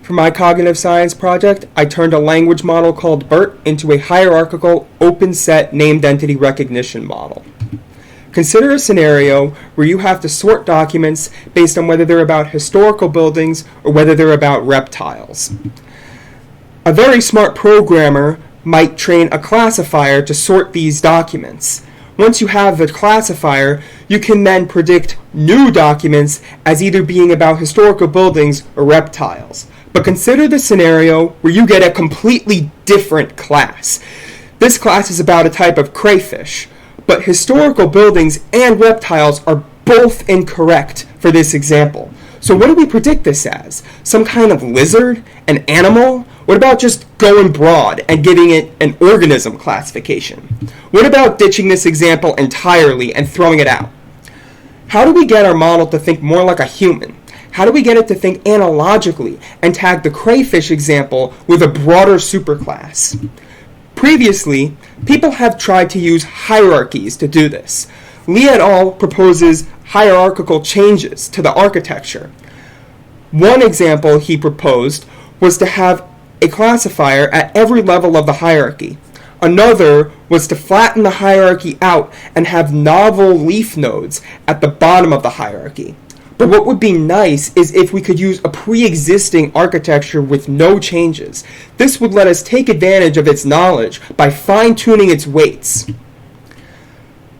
For my cognitive science project, I turned a language model called BERT into a hierarchical open set named entity recognition model. Consider a scenario where you have to sort documents based on whether they're about historical buildings or whether they're about reptiles. A very smart programmer might train a classifier to sort these documents. Once you have the classifier, you can then predict new documents as either being about historical buildings or reptiles. But consider the scenario where you get a completely different class. This class is about a type of crayfish, but historical buildings and reptiles are both incorrect for this example. So what do we predict this as? Some kind of lizard? An animal? What about just going broad and giving it an organism classification? What about ditching this example entirely and throwing it out? How do we get our model to think more like a human? How do we get it to think analogically and tag the crayfish example with a broader superclass? Previously, people have tried to use hierarchies to do this. Lee et al. Proposes hierarchical changes to the architecture. One example he proposed was to have a classifier at every level of the hierarchy. Another was to flatten the hierarchy out and have novel leaf nodes at the bottom of the hierarchy. But what would be nice is if we could use a pre-existing architecture with no changes. This would let us take advantage of its knowledge by fine-tuning its weights.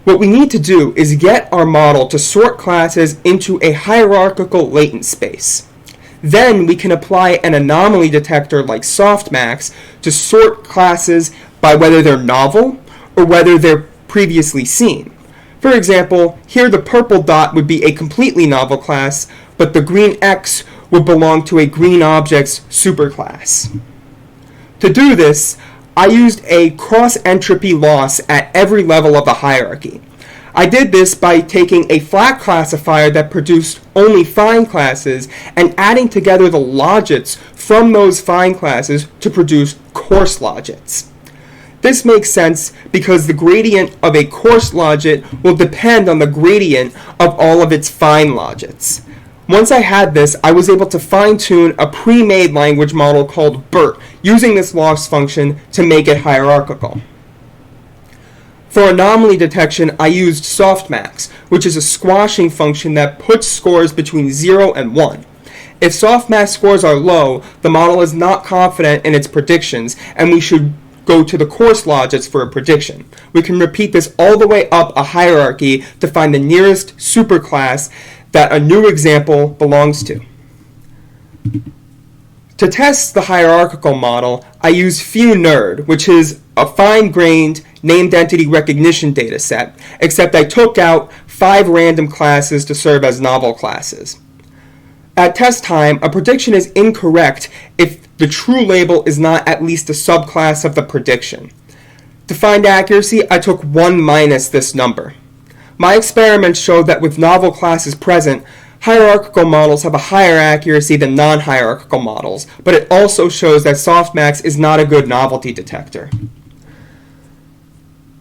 What we need to do is get our model to sort classes into a hierarchical latent space. Then we can apply an anomaly detector like softmax to sort classes by whether they're novel or whether they're previously seen. For example, here the purple dot would be a completely novel class, but the green X would belong to a green object's superclass. To do this, I used a cross-entropy loss at every level of the hierarchy. I did this by taking a flat classifier that produced only fine classes and adding together the logits from those fine classes to produce coarse logits. This makes sense because the gradient of a coarse logit will depend on the gradient of all of its fine logits. Once I had this, I was able to fine-tune a pre-made language model called BERT using this loss function to make it hierarchical. For anomaly detection, I used softmax, which is a squashing function that puts scores between 0 and 1. If softmax scores are low, the model is not confident in its predictions, and we should go to the coarse logits for a prediction. We can repeat this all the way up a hierarchy to find the nearest superclass that a new example belongs to. To test the hierarchical model, I use FewNerd, which is a fine-grained named entity recognition dataset, except I took out 5 random classes to serve as novel classes. At test time, a prediction is incorrect if the true label is not at least a subclass of the prediction. To find accuracy, I took 1 minus this number. My experiments showed that with novel classes present, hierarchical models have a higher accuracy than non-hierarchical models, but it also shows that softmax is not a good novelty detector.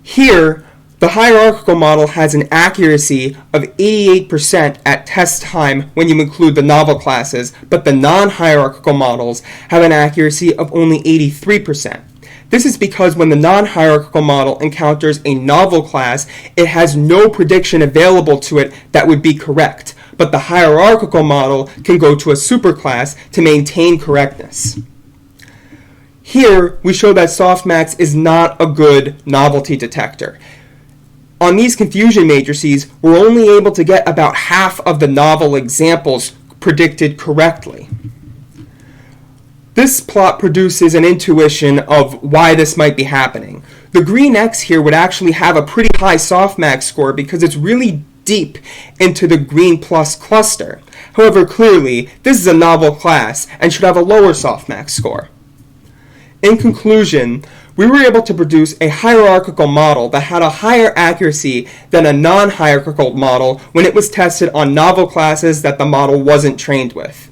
Here, the hierarchical model has an accuracy of 88% at test time when you include the novel classes, but the non-hierarchical models have an accuracy of only 83%. This is because when the non-hierarchical model encounters a novel class, it has no prediction available to it that would be correct, but the hierarchical model can go to a superclass to maintain correctness. Here, we show that softmax is not a good novelty detector. On these confusion matrices, we're only able to get about half of the novel examples predicted correctly. This plot produces an intuition of why this might be happening. The green X here would actually have a pretty high softmax score because it's really deep into the green plus cluster. However, clearly, this is a novel class and should have a lower softmax score. In conclusion, we were able to produce a hierarchical model that had a higher accuracy than a non-hierarchical model when it was tested on novel classes that the model wasn't trained with.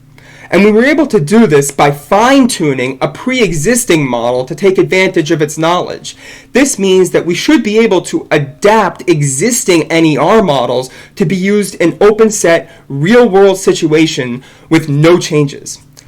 And we were able to do this by fine-tuning a pre-existing model to take advantage of its knowledge. This means that we should be able to adapt existing NER models to be used in open set, real-world situation with no changes.